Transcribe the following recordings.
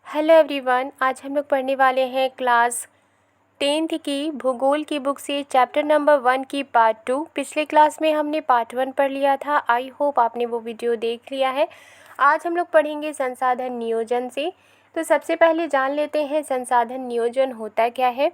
Hello everyone. आज हम लोग पढ़ने वाले हैं क्लास 10th की भूगोल की बुक से चैप्टर नंबर 1 की पार्ट 2। पिछले क्लास में हमने पार्ट 1 पढ़ लिया था। आई होप आपने वो वीडियो देख लिया है। आज हम लोग पढ़ेंगे संसाधन नियोजन से। तो सबसे पहले जान लेते हैं संसाधन नियोजन होता क्या है।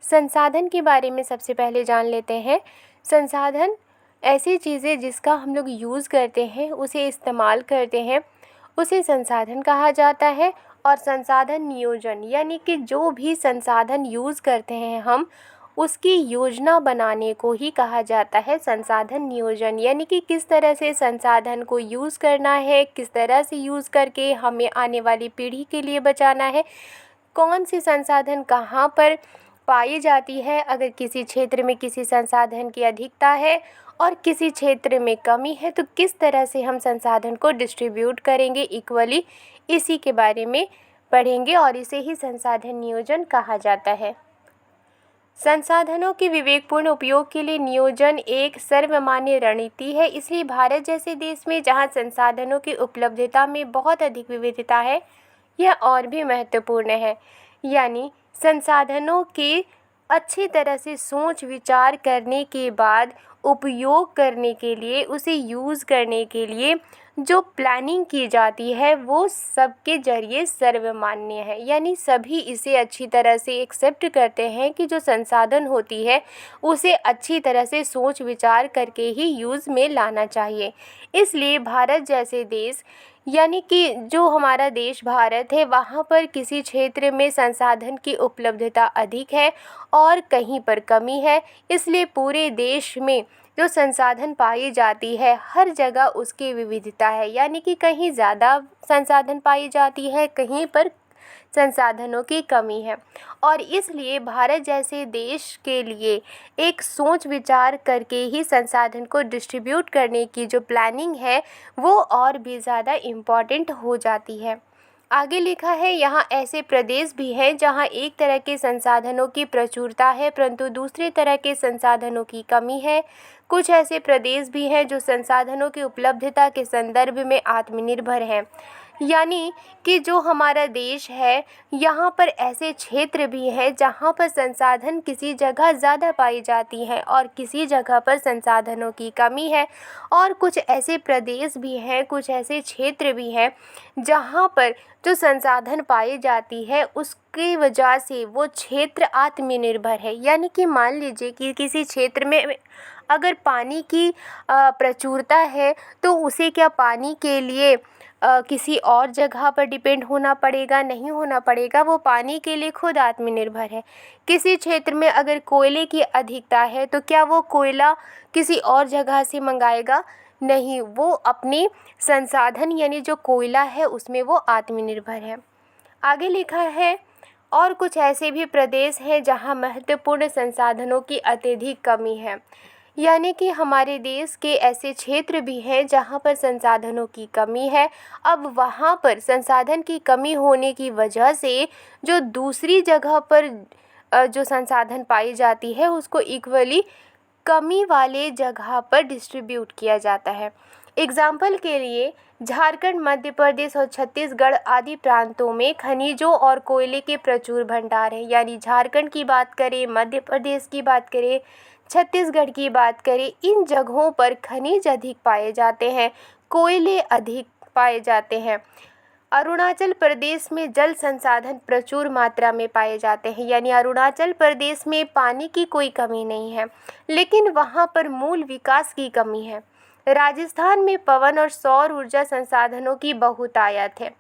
संसाधन के बारे में सबसे पहले जान लेते हैं। संसाधन ऐसी चीज़ें जिसका हम लोग यूज़ करते हैं, उसे इस्तेमाल करते हैं, उसे संसाधन कहा जाता है। और संसाधन नियोजन यानी कि जो भी संसाधन यूज़ करते हैं हम, उसकी योजना बनाने को ही कहा जाता है संसाधन नियोजन। यानी कि किस तरह से संसाधन को यूज़ करना है, किस तरह से यूज़ करके हमें आने वाली पीढ़ी के लिए बचाना है, कौन सी संसाधन कहाँ पर पाई जाती है, अगर किसी क्षेत्र में किसी संसाधन की अधिकता है और किसी क्षेत्र में कमी है तो किस तरह से हम संसाधन को डिस्ट्रीब्यूट करेंगे इक्वली, इसी के बारे में पढ़ेंगे और इसे ही संसाधन नियोजन कहा जाता है। संसाधनों के विवेकपूर्ण उपयोग के लिए नियोजन एक सर्वमान्य रणनीति है। इसलिए भारत जैसे देश में जहां संसाधनों की उपलब्धता में बहुत अधिक विविधता है, यह और भी महत्वपूर्ण है। यानी संसाधनों के अच्छी तरह से सोच विचार करने के बाद उपयोग करने के लिए, उसे यूज़ करने के लिए जो प्लानिंग की जाती है वो सबके ज़रिए सर्वमान्य है। यानी सभी इसे अच्छी तरह से एक्सेप्ट करते हैं कि जो संसाधन होती है उसे अच्छी तरह से सोच विचार करके ही यूज़ में लाना चाहिए। इसलिए भारत जैसे देश, यानी कि जो हमारा देश भारत है, वहाँ पर किसी क्षेत्र में संसाधन की उपलब्धता अधिक है और कहीं पर कमी है। इसलिए पूरे देश में जो संसाधन पाई जाती है हर जगह उसकी विविधता है। यानी कि कहीं ज़्यादा संसाधन पाई जाती है, कहीं पर संसाधनों की कमी है। और इसलिए भारत जैसे देश के लिए एक सोच विचार करके ही संसाधन को डिस्ट्रीब्यूट करने की जो प्लानिंग है वो और भी ज़्यादा इम्पॉर्टेंट हो जाती है। आगे लिखा है, यहाँ ऐसे प्रदेश भी हैं जहाँ एक तरह के संसाधनों की प्रचुरता है परंतु दूसरे तरह के संसाधनों की कमी है। कुछ ऐसे प्रदेश भी हैं जो संसाधनों की उपलब्धता के संदर्भ में आत्मनिर्भर हैं। यानी कि जो हमारा देश है, यहाँ पर ऐसे क्षेत्र भी हैं जहाँ पर संसाधन किसी जगह ज़्यादा पाई जाती हैं और किसी जगह पर संसाधनों की कमी है। और कुछ ऐसे प्रदेश भी हैं, कुछ ऐसे क्षेत्र भी हैं जहाँ पर जो संसाधन पाई जाती है उसकी वजह से वो क्षेत्र आत्मनिर्भर है। यानी कि मान लीजिए कि किसी क्षेत्र में अगर पानी की प्रचुरता है तो उसे क्या पानी के लिए किसी और जगह पर डिपेंड होना पड़ेगा? नहीं होना पड़ेगा, वो पानी के लिए खुद आत्मनिर्भर है। किसी क्षेत्र में अगर कोयले की अधिकता है तो क्या वो कोयला किसी और जगह से मंगाएगा? नहीं, वो अपनी संसाधन यानी जो कोयला है उसमें वो आत्मनिर्भर है। आगे लिखा है, और कुछ ऐसे भी प्रदेश हैं जहाँ महत्वपूर्ण संसाधनों की अत्यधिक कमी है। यानी कि हमारे देश के ऐसे क्षेत्र भी हैं जहाँ पर संसाधनों की कमी है। अब वहाँ पर संसाधन की कमी होने की वजह से जो दूसरी जगह पर जो संसाधन पाई जाती है उसको इक्वली कमी वाले जगह पर डिस्ट्रीब्यूट किया जाता है। एग्जाम्पल के लिए झारखंड, मध्य प्रदेश और छत्तीसगढ़ आदि प्रांतों में खनिजों और कोयले के प्रचुर भंडार हैं। यानी झारखंड की बात करें, मध्य प्रदेश की बात करें, छत्तीसगढ़ की बात करें, इन जगहों पर खनिज अधिक पाए जाते हैं, कोयले अधिक पाए जाते हैं। अरुणाचल प्रदेश में जल संसाधन प्रचुर मात्रा में पाए जाते हैं। यानी अरुणाचल प्रदेश में पानी की कोई कमी नहीं है, लेकिन वहाँ पर मूल विकास की कमी है। राजस्थान में पवन और सौर ऊर्जा संसाधनों की बहुतायत है।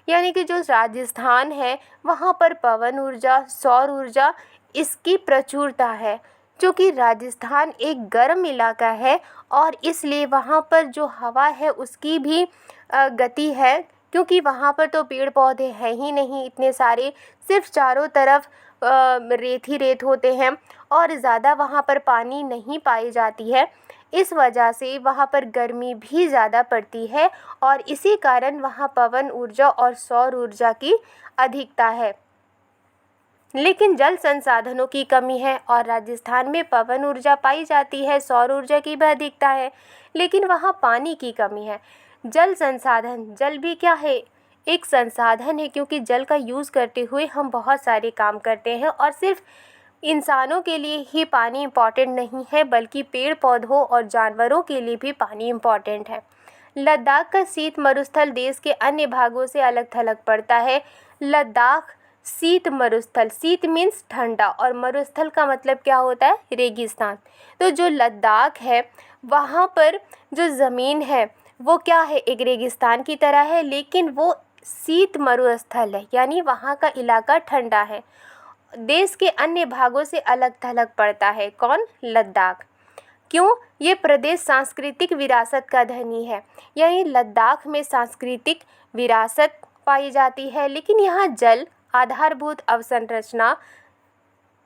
यानी कि जो राजस्थान है वहाँ पर पवन ऊर्जा, सौर ऊर्जा, इसकी प्रचुरता है। क्योंकि राजस्थान एक गर्म इलाका है और इसलिए वहाँ पर जो हवा है उसकी भी गति है, क्योंकि वहाँ पर तो पेड़ पौधे हैं ही नहीं इतने सारे, सिर्फ चारों तरफ रेत ही रेत होते हैं और ज़्यादा वहाँ पर पानी नहीं पाई जाती है। इस वजह से वहाँ पर गर्मी भी ज़्यादा पड़ती है और इसी कारण वहाँ पवन ऊर्जा और सौर ऊर्जा की अधिकता है। लेकिन जल संसाधनों की कमी है और राजस्थान में पवन ऊर्जा पाई जाती है, सौर ऊर्जा की भी अधिकता है, लेकिन वहाँ पानी की कमी है। जल संसाधन, जल भी क्या है? एक संसाधन है, क्योंकि जल का यूज़ करते हुए हम बहुत सारे काम करते हैं और सिर्फ इंसानों के लिए ही पानी इम्पॉर्टेंट नहीं है, बल्कि पेड़ पौधों और जानवरों के लिए भी पानी इम्पॉर्टेंट है। लद्दाख का शीत मरुस्थल देश के अन्य भागों से अलग थलग पड़ता है। लद्दाख शीत मरुस्थल, शीत मीन्स ठंडा और मरुस्थल का मतलब क्या होता है, रेगिस्तान। तो जो लद्दाख है वहाँ पर जो ज़मीन है वो क्या है, एक रेगिस्तान की तरह है, लेकिन वो शीत मरुस्थल है, यानी वहाँ का इलाका ठंडा है। देश के अन्य भागों से अलग थलग पड़ता है। कौन? लद्दाख। क्यों? ये प्रदेश सांस्कृतिक विरासत का धनी है, यानी लद्दाख में सांस्कृतिक विरासत पाई जाती है, लेकिन यहाँ जल, आधारभूत अवसंरचना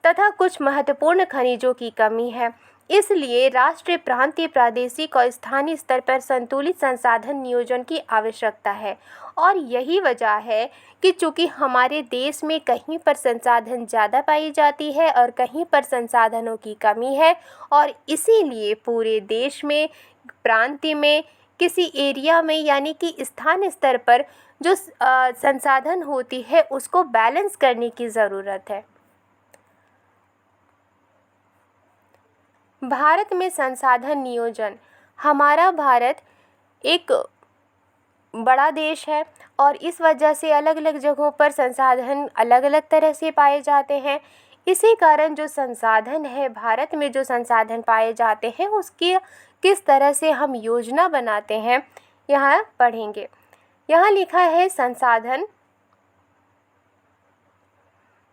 तथा कुछ महत्वपूर्ण खनिजों की कमी है। इसलिए राष्ट्रीय, प्रांतीय, प्रादेशिक और स्थानीय स्तर पर संतुलित संसाधन नियोजन की आवश्यकता है। और यही वजह है कि चूँकि हमारे देश में कहीं पर संसाधन ज़्यादा पाई जाती है और कहीं पर संसाधनों की कमी है, और इसीलिए पूरे देश में, प्रांतीय में, किसी एरिया में, यानी कि स्थानीय स्तर पर जो संसाधन होती है उसको बैलेंस करने की ज़रूरत है। भारत में संसाधन नियोजन। हमारा भारत एक बड़ा देश है और इस वजह से अलग अलग जगहों पर संसाधन अलग अलग तरह से पाए जाते हैं। इसी कारण जो संसाधन है, भारत में जो संसाधन पाए जाते हैं उसकी किस तरह से हम योजना बनाते हैं, यहाँ पढ़ेंगे। यहाँ लिखा है, संसाधन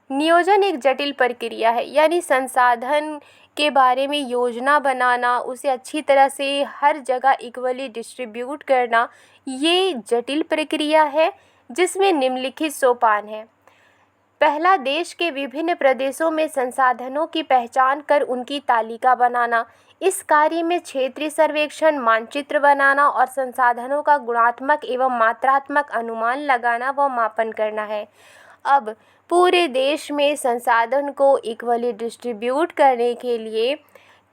नियोजन एक जटिल प्रक्रिया है, यानी संसाधन के बारे में योजना बनाना, उसे अच्छी तरह से हर जगह इक्वली डिस्ट्रीब्यूट करना, ये जटिल प्रक्रिया है जिसमें निम्नलिखित सोपान है। पहला, देश के विभिन्न प्रदेशों में संसाधनों की पहचान कर उनकी तालिका बनाना। इस कार्य में क्षेत्रीय सर्वेक्षण, मानचित्र बनाना और संसाधनों का गुणात्मक एवं मात्रात्मक अनुमान लगाना व मापन करना है। अब पूरे देश में संसाधन को इक्वली डिस्ट्रीब्यूट करने के लिए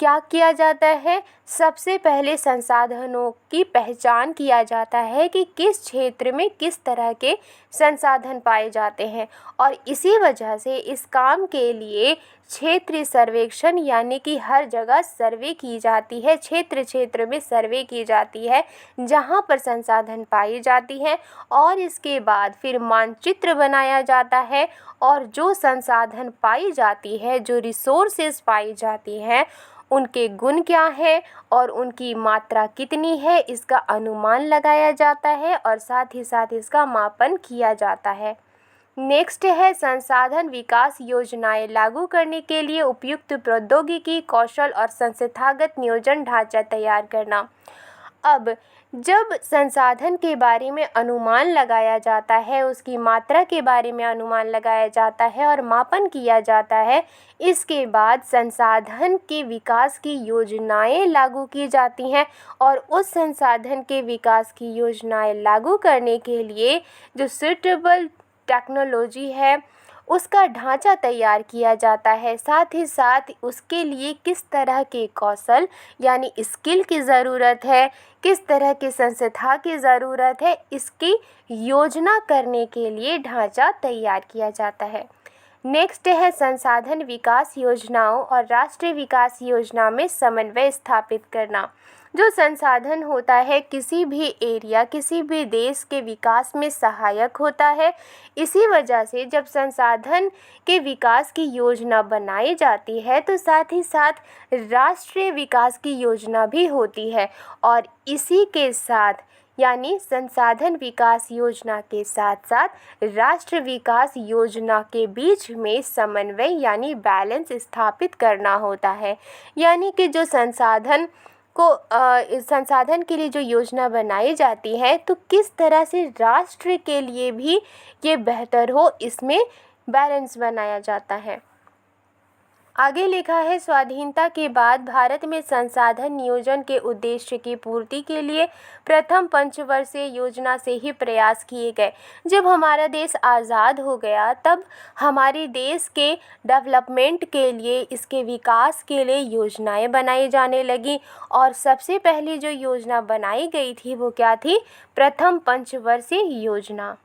क्या किया जाता है? सबसे पहले संसाधनों की पहचान किया जाता है कि किस क्षेत्र में किस तरह के संसाधन पाए जाते हैं, और इसी वजह से इस काम के लिए क्षेत्रीय सर्वेक्षण, यानी कि हर जगह सर्वे की जाती है, क्षेत्र क्षेत्र में सर्वे की जाती है जहाँ पर संसाधन पाई जाती हैं, और इसके बाद फिर मानचित्र बनाया जाता है और जो संसाधन पाई जाती है, जो रिसोर्सेज पाई जाती हैं, उनके गुण क्या है और उनकी मात्रा कितनी है, इसका अनुमान लगाया जाता है और साथ ही साथ इसका मापन किया जाता है। नेक्स्ट है, संसाधन विकास योजनाएं लागू करने के लिए उपयुक्त प्रौद्योगिकी, कौशल और संस्थागत नियोजन ढांचा तैयार करना। अब जब संसाधन के बारे में अनुमान लगाया जाता है, उसकी मात्रा के बारे में अनुमान लगाया जाता है और मापन किया जाता है, इसके बाद संसाधन के विकास की योजनाएं लागू की जाती हैं, और उस संसाधन के विकास की योजनाएं लागू करने के लिए जो सूटेबल टेक्नोलॉजी है उसका ढांचा तैयार किया जाता है। साथ ही साथ उसके लिए किस तरह के कौशल, यानी स्किल की ज़रूरत है, किस तरह की संस्था की ज़रूरत है, इसकी योजना करने के लिए ढांचा तैयार किया जाता है। नेक्स्ट है, संसाधन विकास योजनाओं और राष्ट्रीय विकास योजना में समन्वय स्थापित करना। जो संसाधन होता है किसी भी एरिया, किसी भी देश के विकास में सहायक होता है। इसी वजह से जब संसाधन के विकास की योजना बनाई जाती है तो साथ ही साथ राष्ट्रीय विकास की योजना भी होती है, और इसी के साथ, यानी संसाधन विकास योजना के साथ साथ राष्ट्र विकास योजना के बीच में समन्वय यानी बैलेंस स्थापित करना होता है। यानी कि जो संसाधन के लिए जो योजना बनाई जाती है तो किस तरह से राष्ट्र के लिए भी ये बेहतर हो, इसमें बैलेंस बनाया जाता है। आगे लिखा है, स्वाधीनता के बाद भारत में संसाधन नियोजन के उद्देश्य की पूर्ति के लिए प्रथम पंचवर्षीय योजना से ही प्रयास किए गए। जब हमारा देश आज़ाद हो गया तब हमारे देश के डेवलपमेंट के लिए, इसके विकास के लिए योजनाएं बनाई जाने लगी, और सबसे पहली जो योजना बनाई गई थी वो क्या थी? प्रथम पंचवर्षीय योजना।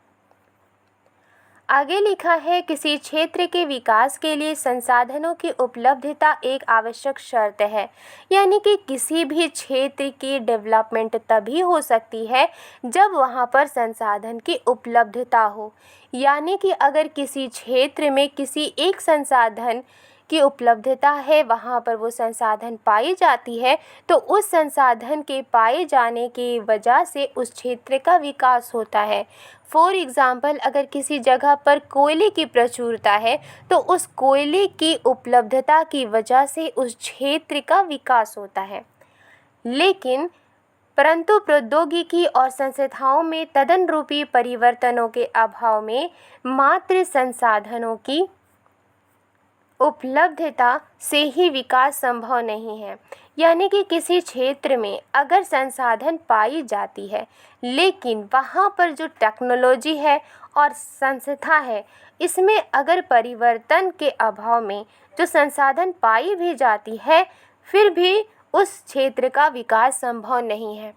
आगे लिखा है, किसी क्षेत्र के विकास के लिए संसाधनों की उपलब्धता एक आवश्यक शर्त है। यानी कि किसी भी क्षेत्र की डेवलपमेंट तभी हो सकती है जब वहाँ पर संसाधन की उपलब्धता हो। यानी कि अगर किसी क्षेत्र में किसी एक संसाधन की उपलब्धता है, वहाँ पर वो संसाधन पाई जाती है, तो उस संसाधन के पाए जाने की वजह से उस क्षेत्र का विकास होता है। फॉर एग्ज़ाम्पल, अगर किसी जगह पर कोयले की प्रचुरता है तो उस कोयले की उपलब्धता की वजह से उस क्षेत्र का विकास होता है। लेकिन परंतु प्रौद्योगिकी और संस्थाओं में तदनुरूपी परिवर्तनों के अभाव में मात्र संसाधनों की उपलब्धता से ही विकास संभव नहीं है। यानी कि किसी क्षेत्र में अगर संसाधन पाई जाती है, लेकिन वहाँ पर जो टेक्नोलॉजी है और संस्था है, इसमें अगर परिवर्तन के अभाव में जो संसाधन पाई भी जाती है, फिर भी उस क्षेत्र का विकास संभव नहीं है।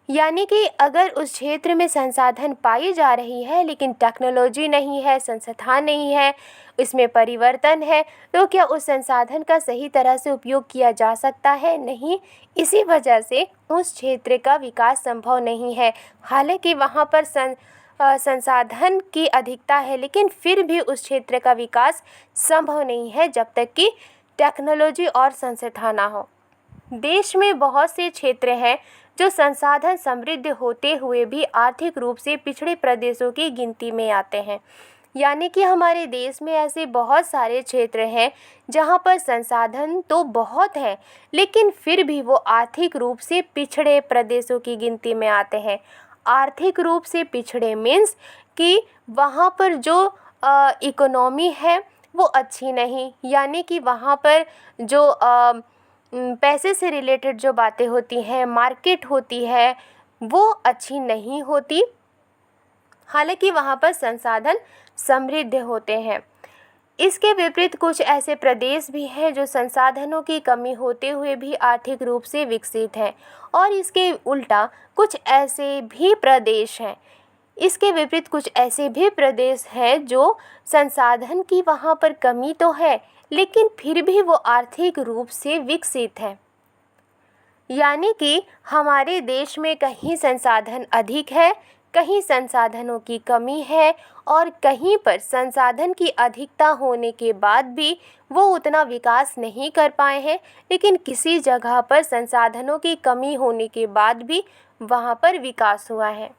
यानी कि अगर उस क्षेत्र में संसाधन पाई जा रही है लेकिन टेक्नोलॉजी नहीं है, संस्था नहीं है, इसमें परिवर्तन है, तो क्या उस संसाधन का सही तरह से उपयोग किया जा सकता है? नहीं। इसी वजह से उस क्षेत्र का विकास संभव नहीं है। हालांकि वहाँ पर संसाधन की अधिकता है, लेकिन फिर भी उस क्षेत्र का विकास संभव नहीं है जब तक कि टेक्नोलॉजी और संस्था ना हो। देश में बहुत से क्षेत्र हैं जो संसाधन समृद्ध होते हुए भी आर्थिक रूप से पिछड़े प्रदेशों की गिनती में आते हैं। यानी कि हमारे देश में ऐसे बहुत सारे क्षेत्र हैं जहां पर संसाधन तो बहुत हैं, लेकिन फिर भी वो आर्थिक रूप से पिछड़े प्रदेशों की गिनती में आते हैं। आर्थिक रूप से पिछड़े मीन्स कि वहाँ पर जो इकोनॉमी है वो अच्छी नहीं, यानी कि वहाँ पर जो पैसे से रिलेटेड जो बातें होती हैं, मार्केट होती है, वो अच्छी नहीं होती। हालांकि वहाँ पर संसाधन समृद्ध होते हैं। इसके विपरीत कुछ ऐसे प्रदेश भी हैं जो संसाधनों की कमी होते हुए भी आर्थिक रूप से विकसित हैं, और इसके उल्टा कुछ ऐसे भी प्रदेश हैं इसके विपरीत कुछ ऐसे भी प्रदेश हैं जो संसाधन की वहाँ पर कमी तो है, लेकिन फिर भी वो आर्थिक रूप से विकसित है। यानी कि हमारे देश में कहीं संसाधन अधिक है, कहीं संसाधनों की कमी है, और कहीं पर संसाधन की अधिकता होने के बाद भी वो उतना विकास नहीं कर पाए हैं, लेकिन किसी जगह पर संसाधनों की कमी होने के बाद भी वहाँ पर विकास हुआ है।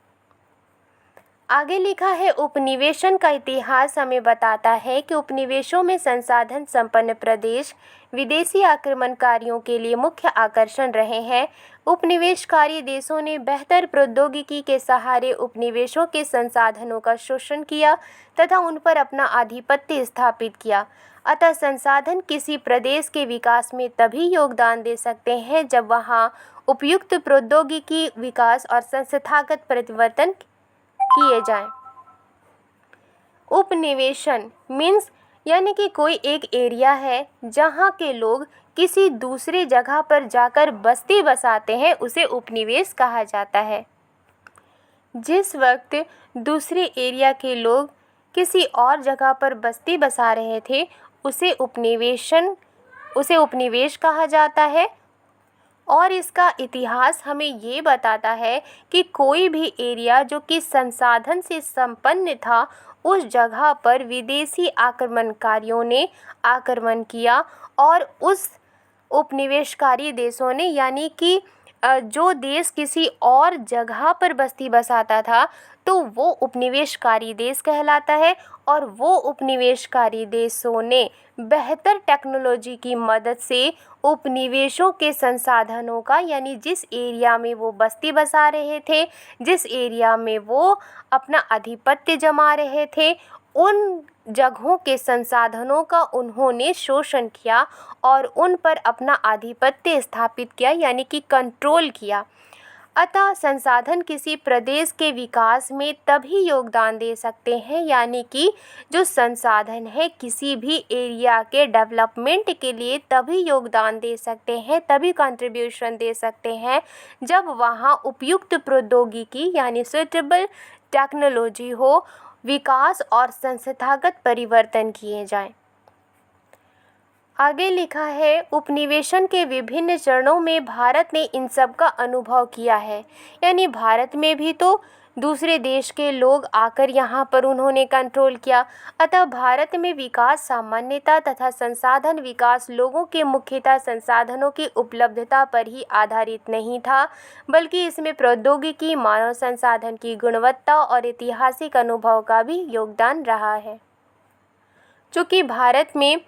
आगे लिखा है, उपनिवेशन का इतिहास हमें बताता है कि उपनिवेशों में संसाधन संपन्न प्रदेश विदेशी आक्रमणकारियों के लिए मुख्य आकर्षण रहे हैं। उपनिवेशकारी देशों ने बेहतर प्रौद्योगिकी के सहारे उपनिवेशों के संसाधनों का शोषण किया तथा उन पर अपना आधिपत्य स्थापित किया। अतः संसाधन किसी प्रदेश के विकास में तभी योगदान दे सकते हैं जब वहाँ उपयुक्त प्रौद्योगिकी विकास और संस्थागत परिवर्तन किए जाएं। उपनिवेशन मीन्स यानी कि कोई एक एरिया है जहाँ के लोग किसी दूसरी जगह पर जाकर बस्ती बसाते हैं, उसे उपनिवेश कहा जाता है। जिस वक्त दूसरे एरिया के लोग किसी और जगह पर बस्ती बसा रहे थे, उसे उपनिवेश कहा जाता है। और इसका इतिहास हमें ये बताता है कि कोई भी एरिया जो कि संसाधन से संपन्न था, उस जगह पर विदेशी आक्रमणकारियों ने आक्रमण किया और उस उपनिवेशकारी देशों ने, यानी कि जो देश किसी और जगह पर बस्ती बसाता था, तो वो उपनिवेशकारी देश कहलाता है। और वो उपनिवेशकारी देशों ने बेहतर टेक्नोलॉजी की मदद से उपनिवेशों के संसाधनों का, यानी जिस एरिया में वो बस्ती बसा रहे थे, जिस एरिया में वो अपना आधिपत्य जमा रहे थे, उन जगहों के संसाधनों का उन्होंने शोषण किया और उन पर अपना आधिपत्य स्थापित किया, यानी कि कंट्रोल किया। अतः संसाधन किसी प्रदेश के विकास में तभी योगदान दे सकते हैं, यानी कि जो संसाधन है किसी भी एरिया के डेवलपमेंट के लिए तभी योगदान दे सकते हैं, तभी कंट्रीब्यूशन दे सकते हैं जब वहाँ उपयुक्त प्रौद्योगिकी यानी सुटेबल टेक्नोलॉजी हो, विकास और संस्थागत परिवर्तन किए जाएं। आगे लिखा है, उपनिवेशन के विभिन्न चरणों में भारत ने इन सब का अनुभव किया है। यानी भारत में भी तो दूसरे देश के लोग आकर यहाँ पर उन्होंने कंट्रोल किया। अतः भारत में विकास सामान्यता तथा संसाधन विकास लोगों के मुख्यतः संसाधनों की उपलब्धता पर ही आधारित नहीं था, बल्कि इसमें प्रौद्योगिकी, मानव संसाधन की गुणवत्ता और ऐतिहासिक अनुभव का भी योगदान रहा है। चूँकि भारत में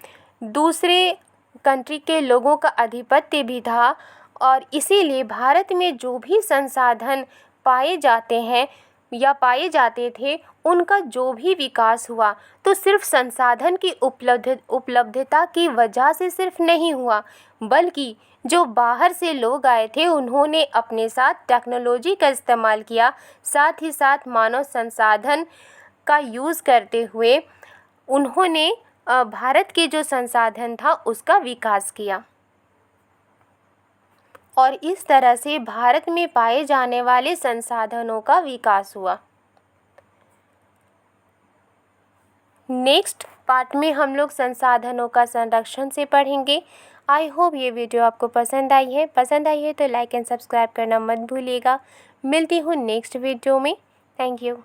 दूसरे कंट्री के लोगों का आधिपत्य भी था और इसीलिए भारत में जो भी संसाधन पाए जाते हैं या पाए जाते थे, उनका जो भी विकास हुआ तो सिर्फ संसाधन की उपलब्धता की वजह से सिर्फ नहीं हुआ, बल्कि जो बाहर से लोग आए थे उन्होंने अपने साथ टेक्नोलॉजी का इस्तेमाल किया, साथ ही साथ मानव संसाधन का यूज़ करते हुए उन्होंने भारत के जो संसाधन था उसका विकास किया और इस तरह से भारत में पाए जाने वाले संसाधनों का विकास हुआ। नेक्स्ट पार्ट में हम लोग संसाधनों का संरक्षण से पढ़ेंगे। आई होप ये वीडियो आपको पसंद आई है तो लाइक एंड सब्सक्राइब करना मत भूलिएगा। मिलती हूँ नेक्स्ट वीडियो में। Thank you.